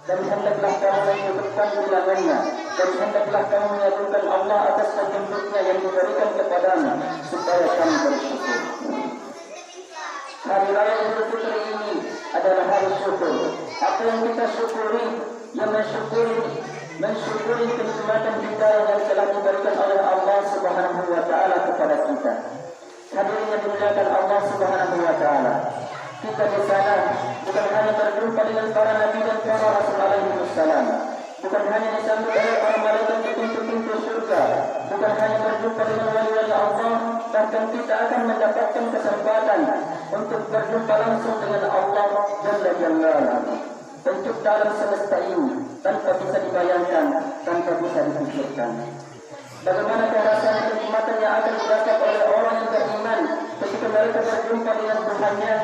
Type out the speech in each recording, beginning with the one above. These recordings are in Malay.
dan hendaklah kamu menyebutkan bilangannya, dan hendaklah kamu menyebutkan Allah atas petunjuknya yang diberikan kepadamu, supaya kamu bersyukur. Hari Raya Idul Fitri ini adalah hari syukur. Apa yang kita syukuri, yang mensyukuri kenikmatan hidayah yang telah diberikan oleh Allah Subhanahu wa Ta'ala kepada kita. Hadirin yang dimuliakan Allah Subhanahu wa Ta'ala, kita di sana bukan hanya berjumpa dengan para nabi dan para rasul alaihi wassalam, bukan hanya disambut oleh para malaikat di pintu-pintu surga, bukan hanya berjumpa dengan wali-wali Allah, bahkan kita akan mendapatkan kesempatan untuk berjumpa langsung dengan Allah Jalla Jalaluhu. Pencipta alam semesta ini tanpa bisa dibayangkan, tanpa bisa dipikirkan. Bagaimanakah rasanya kenikmatan yang akan dirasakan oleh orang yang beriman ketika mereka berjumpa dengan Tuhannya?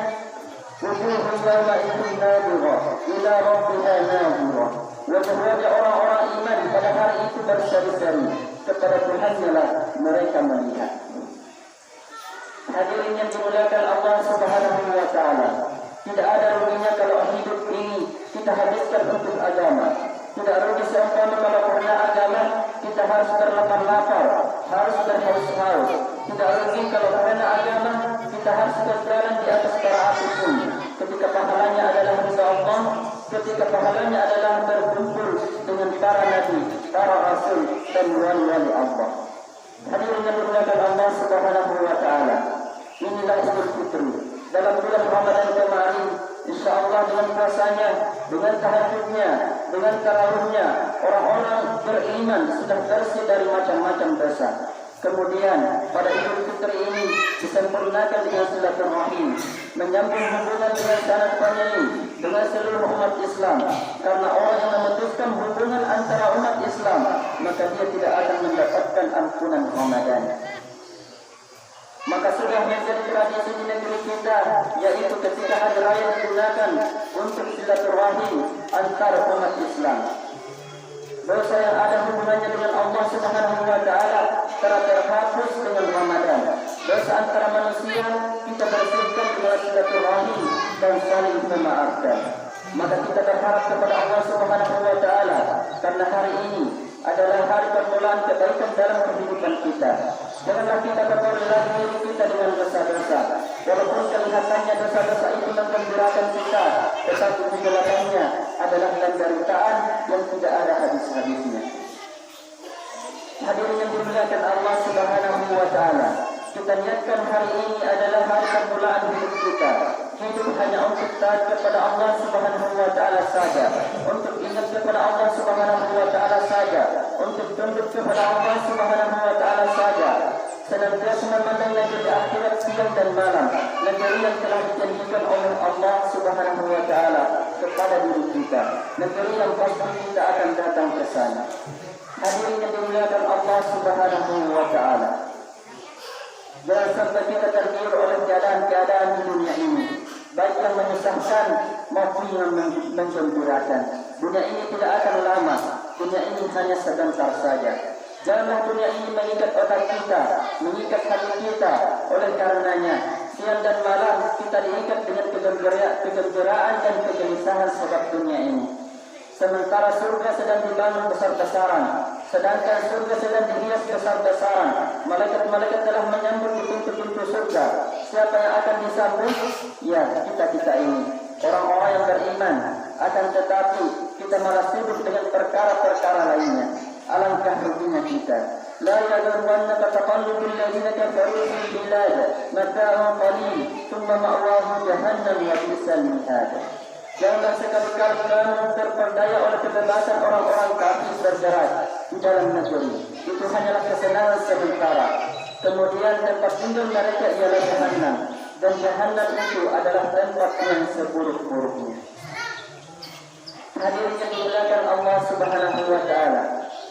Wujuhun yawma'idin nadhirah ila rabbiha nadhirah. Wajah-wajah orang-orang iman pada hari itu berseri-seri, kepada Tuhannya lah mereka melihat. Hadirin yang dimuliakan Allah Subhanahu wa Ta'ala, tidak ada ruginya kalau hidup ini kita habiskan untuk agama. Tidak rugi seumpama kalau karena agama kita harus berlapar-lapar, harus berhaus-haus. Tidak rugi kalau karena agama kita harus berjalan di atas para api pun, ketika pahalanya adalah ridha Allah, ketika pahalanya adalah berkumpul dengan para nabi, para rasul dan wali-wali Allah. Hadirin yang dimuliakan Allah Subhanahu wa Ta'ala, inilah Idul Fitri. Dalam bulan Ramadan kemarin, insyaallah dengan puasanya, dengan tahajudnya, dengan tarawihnya, orang-orang beriman sudah bersih dari macam-macam dosa. Kemudian pada Idul Fitri ini disempurnakan dengan silaturahim, menyambung hubungan dengan sanak famili, dengan seluruh umat Islam. Karena orang yang memutuskan hubungan antara umat Islam, maka dia tidak akan mendapatkan ampunan Ramadan. Maka sudah menjadi tradisi di negeri kita, yaitu ketika hari raya digunakan untuk silaturahim antara umat Islam. Dosa yang ada hubungannya dengan Allah Subhanahu wa Ta'ala telah terhapus dengan Ramadan. Dosa antara manusia kita bersihkan dengan silaturahim dan saling memaafkan. Maka kita berharap kepada Allah Subhanahu wa Ta'ala, karena hari ini adalah hari permulaan kebaikan dalam kehidupan kita. Janganlah kita berlari diri kita dengan dosa-dosa. Walaupun kelihatannya dosa-dosa itu menggembirakan kita, tetapi di belakangnya adalah penderitaan yang tidak ada habis-habisnya. Hadirin yang dimuliakan Allah Subhanahu wa Ta'ala, kita niatkan hari ini adalah hari permulaan hidup kita. Hidup hanya untuk taat kepada Allah Subhanahu wa Ta'ala saja, untuk ingat kepada Allah Subhanahu wa Ta'ala saja, untuk tunduk kepada Allah Subhanahu wa Ta'ala saja. Senantiasa memandang negeri akhirat siang dan malam, negeri yang telah dijanjikan oleh Allah Subhanahu wa Ta'ala kepada diri kita, negeri yang pasti kita akan datang ke sana. Hadirin yang dimuliakan Allah Subhanahu wa Ta'ala, jangan sampai kita tergiur oleh keadaan-keadaan di dunia ini, baik yang menyusahkan maupun yang menggembirakan. Dunia ini tidak akan lama, dunia ini hanya sebentar saja. Janganlah dunia ini mengikat otak kita, mengikat hati kita. Oleh karenanya, siang dan malam kita diikat dengan kegembiraan dan kegelisahan sebab dunia ini. Sementara surga sedang dibangun besar-besaran, sedangkan surga sedang dihias besar-besaran. Malaikat-malaikat telah menyambut di pintu-pintu surga. Siapa yang akan disambut? Ya, kita ini, orang-orang yang beriman. Akan tetapi kita malah sibuk dengan perkara-perkara lainnya. Alangkah ruginya kita. La yaghurrannaka taqallubul ladzina kafaru fil bilad, mata'un qalil, thumma ma'wahum jahannam wa bi'sal mihad. Janganlah sekali-kali kamu terperdaya oleh kebebasan orang-orang kafir bergerak di dalam negeri. Itu hanyalah kesenangan sementara. Kemudian tempat tinggal mereka ialah jahannam, dan jahannam itu adalah tempat yang seburuk-buruknya. Hadirin yang dimuliakan Allah Subhanahu wa Ta'ala,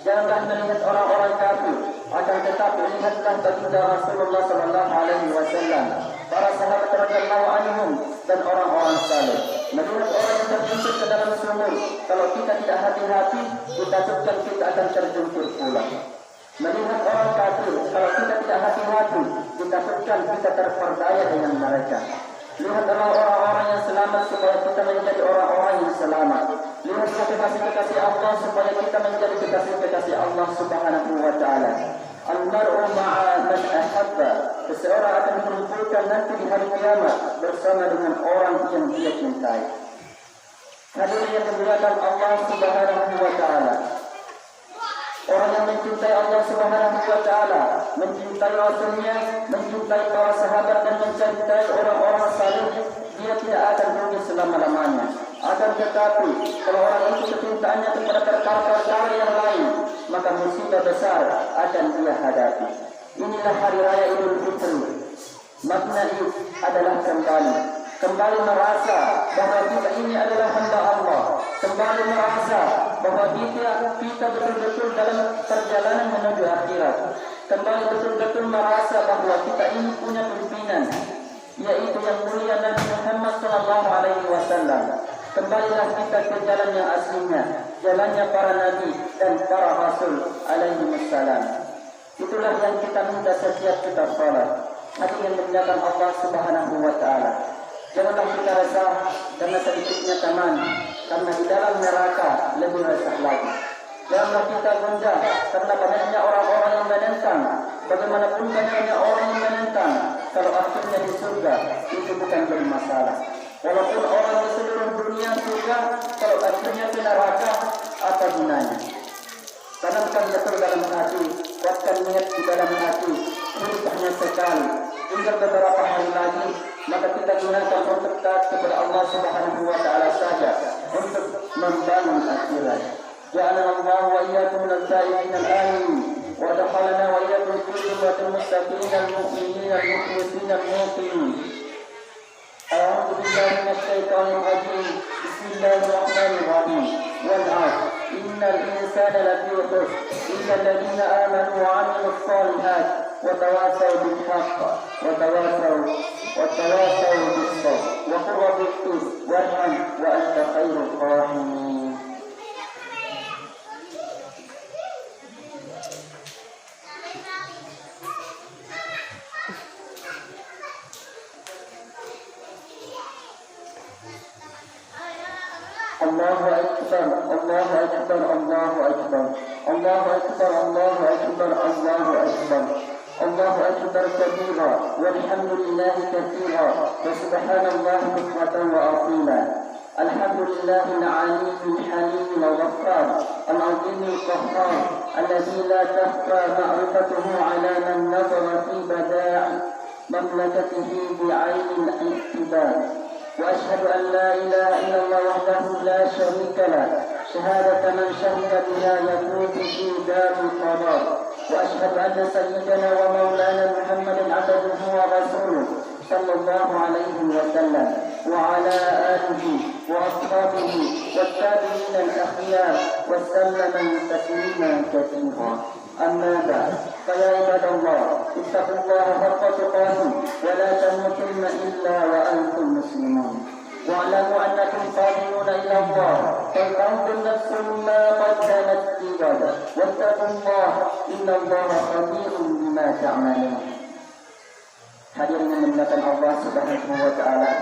janganlah melihat orang-orang kafir, akan tetapi lihatlah baginda Rasulullah sallallahu alaihi wasallam, para sahabat radhiyallahu anhum dan orang-orang saleh. Melihat orang yang terjun ke dalam sumur, kalau kita tidak hati-hati, ditakutkan kita akan terjungkir pula. Melihat orang kafir, kalau kita tidak hati-hati, ditakutkan kita terperdaya dengan mereka. Lihatlah orang-orang yang selamat supaya kita menjadi orang-orang yang selamat. Lihat kekasih-kekasih Allah supaya kita menjadi kekasih-kekasih Allah Subhanahu wa taala. Al-mar'u ma'a man ahabba. Seseorang akan dikumpulkan nanti di hari kiamat bersama dengan orang yang dia cintai. Hadirin yang dimuliakan Allah Subhanahu wa taala. Orang yang mencintai Allah Subhanahu wa taala, mencintai Rasulnya, mencintai para sahabat dan mencintai orang-orang saleh, dia tidak akan rugi selama-lamanya. Akan tetapi, kalau orang itu kecintaannya kepada perkara-perkara yang lain, maka musibah besar akan dia hadapi. Inilah hari raya Idul Fitri. Makna Id adalah kembali merasa bahwa kita ini adalah hamba Allah, kembali merasa bahwa kita betul-betul dalam perjalanan menuju akhirat, kembali betul-betul merasa bahwa kita ini punya pimpinan, yaitu yang mulia Nabi Muhammad SAW. Kembalilah kita ke jalan yang aslinya, jalannya para nabi dan para rasul alaihi wassalam. Itulah yang kita minta setiap kita salat. Hati yang memuliakan Allah Subhanahu wa taala. Janganlah kita resah karena sedikitnya teman, karena di dalam neraka lebih resah lagi. Janganlah kita gundah karena banyaknya orang-orang yang menentang. Bagaimanapun banyaknya orang yang menentang, kalau akhirnya di surga itu bukan jadi masalah. Walaupun orang di seluruh dunia surga, kalau akhirnya ke neraka, apa gunanya? Tanamkan betul dalam hati, kuatkan niat di dalam hati. Hidup hanya sekali. Tinggal beberapa hari lagi, maka kita gunakan untuk taat kepada Allah Subhanahu wa taala saja untuk membangun akhirat. Ja'alana Allah wa iyyakum minal ta'imin al-amin wa dakhalana wa iyyakum fi zumratil muttaqin al-mu'minin al-mukhlisin al-muqinin. A'udzu billahi minasy syaithanir rajim. Bismillahirrahmanirrahim. Wal 'ashr. Innal insana lafi khusr illa alladziina aamanu wa 'amilus shalihaat wa tawassaw bil haqq wa tawassaw bis sabr wa qul rabbi ighfir warham wa anta khairur rahimin. Allahu Akbar, Allahu Akbar, Allahu Akbar, Allahu Akbar, Allahu Akbar, Allahu Akbar, Allahu Akbar kabira, walhamdulillahi katsira, wa subhanallahi bukratan wa asila. Alhamdulillahi al-'aliyyil halim al-ghaffar, al-'azimil qahhar, alladzi la takhfa ma'rifatuhu 'ala man nazara fi bada'i mamlakatihi bi'aynil ihtibar. وأشهد أن لا إله إلا الله وحده لا شريك له شهادة من شهد بها يكون في دار القرار. وأشهد أن سيدنا ومولانا محمدا عبده ورسوله صلى الله عليه وسلم وعلى آله وأصحابه والتابعين الأخيار وسلم تسليما كثيرا. أما بعد فيا عباد الله اتقوا الله حق تقاته ولا تموتن إلا وأنتم مسلمون واعلموا أنكم قادمون إلى الله فلتنظر نفس ما قدمت لغد واتقوا الله إن الله خبير بما تعملون. Hadirin yang dimuliakan Allah Subhanahu wa taala,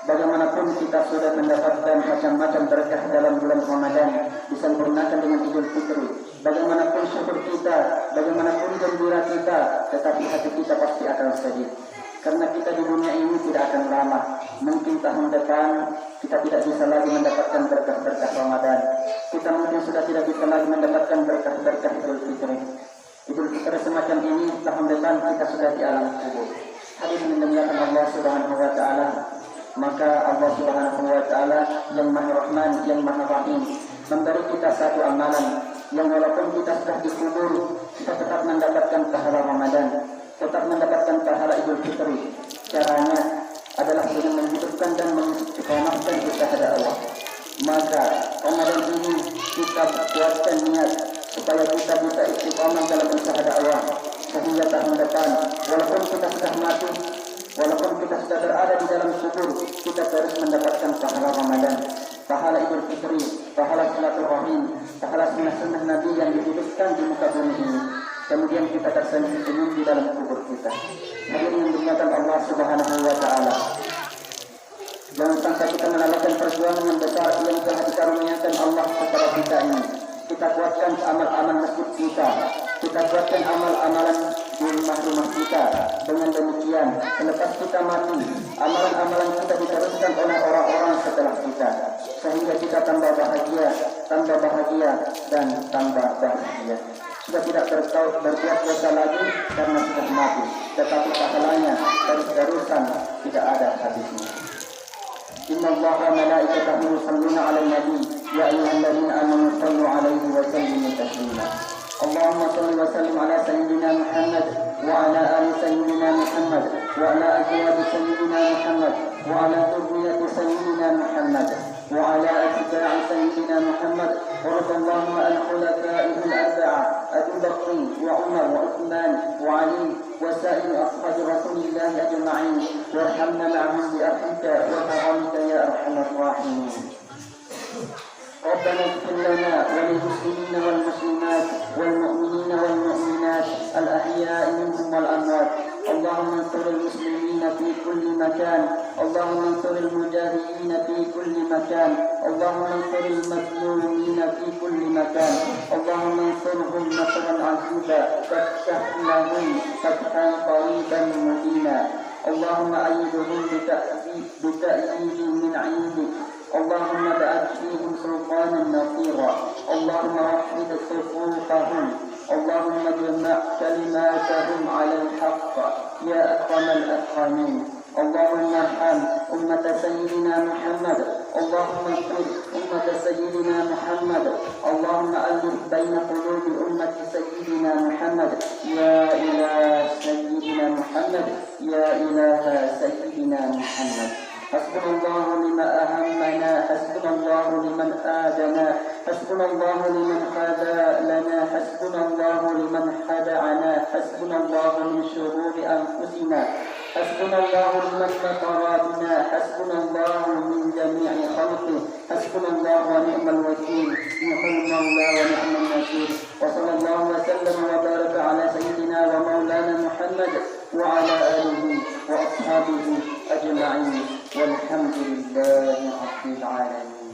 bagaimanapun kita sudah mendapatkan macam-macam berkah dalam bulan Ramadan disempurnakan dengan Idul Fitri. Bagaimanapun syukur kita, bagaimanapun gembira kita, tetapi hati kita pasti akan sedih. Karena kita di dunia ini tidak akan lama. Mungkin tahun depan kita tidak bisa lagi mendapatkan berkah-berkah Ramadan. Kita mungkin sudah tidak bisa lagi mendapatkan berkah-berkah Idul Fitri. Idul Fitri semacam ini tahun depan kita sudah di alam kubur. Hadirin mendengarkan Allah Subhanahu wa taala, maka Allah Subhanahu wa taala yang Maha Rahman, yang Maha Rahim memberi kita satu amalan yang walaupun kita sudah dikubur, kita tetap mendapatkan pahala Ramadan, tetap mendapatkan pahala Idul Fitri. Caranya adalah dengan menghidupkan dan mengistiqomahkan usaha dakwah. Maka Ramadan ini kita kuatkan niat supaya kita bisa istiqomah dalam usaha dakwah, sehingga tahun depan walaupun kita sudah mati, walaupun kita sudah berada di dalam kubur, kita terus mendapatkan pahala Ramadan, pahala Idul Fitri, pahala silaturahim, pahala sunnah-sunnah Nabi yang dihidupkan di muka bumi ini. Kemudian kita tersenyum di dalam kubur kita. Hadirin yang dimuliakan Allah Subhanahu wa taala. Jangan sampai kita melalaikan perjuangan yang besar yang telah dikaruniakan Allah kepada kita ini. Kita buatkan amal-amal masjid kita. Kita buatkan amal-amalan di rumah-rumah kita. Dengan demikian, selepas kita mati, amalan-amalan kita diteruskan oleh orang-orang setelah kita. Sehingga kita tambah bahagia, dan tambah bahagia. Sudah tidak berbuat dosa lagi karena sudah mati. Tetapi pahalanya terus-terusan tidak ada habisnya. Inna Allah wa malaikatahu yusalluna 'alan nabi ya ayyuhalladzina amanu sallu 'alaihi wa sallimu taslima. Allahumma salli wa sallim ala sayyidina Muhammad wa ala ali sayyidina Muhammad wa ala azwaji sayyidina Muhammad wa ala dhurriyyati sayyidina Muhammad wa ala atba'i sayyidina Muhammad wa radallahu an khulafaihi al-arba'a Abu Bakr wa Umar wa Uthman wa Ali wa sa'ir ashab Rasulillah ajma'in warhamna ma'ahum bi rahmatika wa karamika ya arhamar rahimin. ربنا اغفر لنا وللمسلمين والمسلمات والمؤمنين والمؤمنات الأحياء منهم والأموات. اللهم انصر المسلمين في كل مكان. اللهم انصر المجاهدين في كل مكان. اللهم انصر المظلومين في كل مكان. اللهم انصرهم نصرا عزيزا فافتح لهم فتحا قريبا مبينا. اللهم أيدهم بتأييد من عندك. اللهم بأت فيهم سلطانا نصيرا. اللهم وحد صفوفهم. اللهم اجمع كلماتهم على الحق يا أكرم الأكرمين. اللهم ارحم أمة سيدنا محمد. اللهم اغفر أمة سيدنا محمد. اللهم ألف بين قلوب أمة سيدنا محمد. يا إله سيدنا محمد. يا إله سيدنا محمد. حسبنا الله لما أهمنا. حسبنا الله لمن آدنا. حسبنا الله لمن خذلنا. حسبنا الله لمن خدعنا. حسبنا الله من شرور أنفسنا. حسبنا الله لمن مطراتنا. حسبنا الله من جميع خلقه. حسبنا الله ونعم الوكيل. نعم المولى ونعم النصير. وصلى الله وسلم وبارك على سيدنا ومولانا محمد وعلى آله وأصحابه أجمعين والحمد لله رب العالمين.